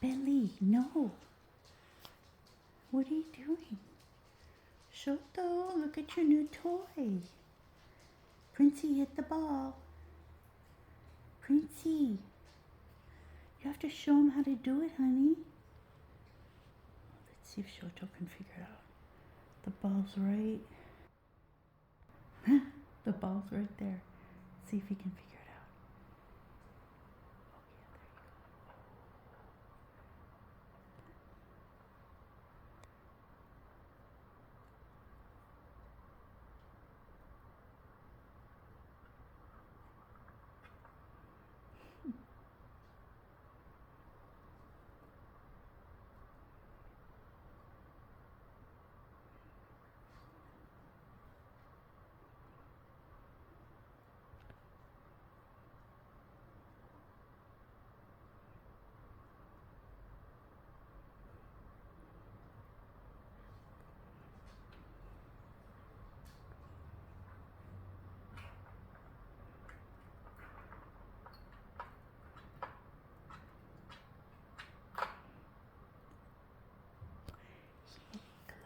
Bentley, no. What are you doing? Shoto, look at your new toy. Princey hit the ball. Princey, you have to show him how to do it, honey. Let's see if Shoto can figure it out. The ball's right. The ball's right there. Let's see if he can figure it out. Oh, yeah, there you go.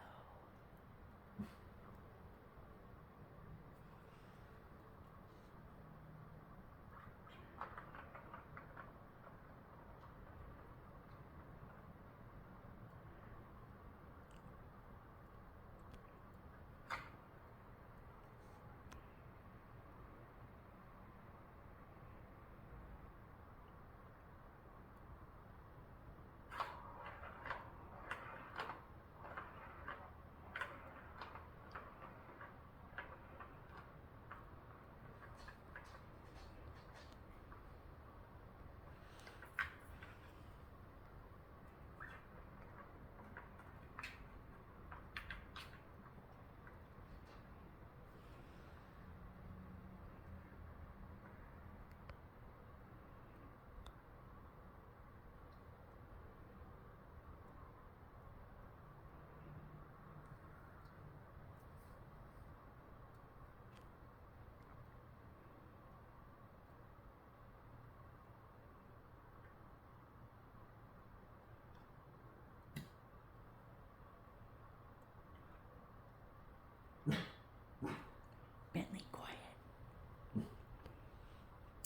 Bentley, quiet.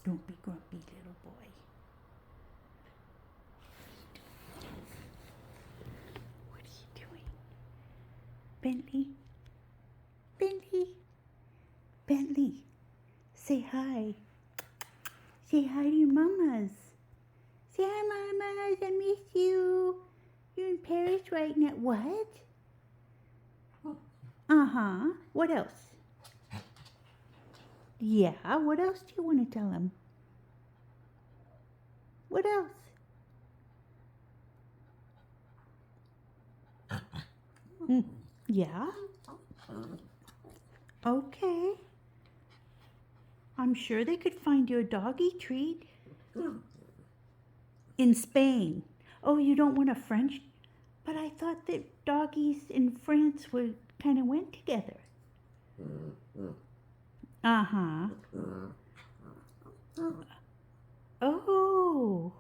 Don't be grumpy, little boy. What are you doing? Bentley? Bentley? Bentley, say hi. Say hi to your mamas. Say hi, mamas. I miss you. You're in Paris right now. What? Uh-huh. What else? Yeah, what else do you want to tell him? What else? Yeah? Okay. I'm sure they could find you a doggy treat. In Spain. Oh, you don't want a French? But I thought that doggies in France would kind of went together. Uh-huh. Oh.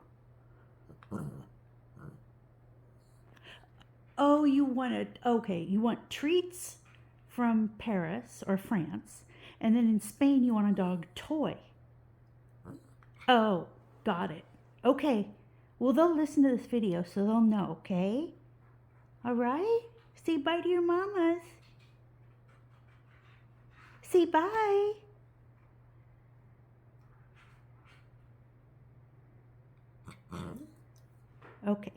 Oh, you want treats from Paris or France, and then in Spain you want a dog toy. Oh, got it. Okay. Well, they'll listen to this video, so they'll know, okay? All right? Say bye to your mamas. Say bye. Okay.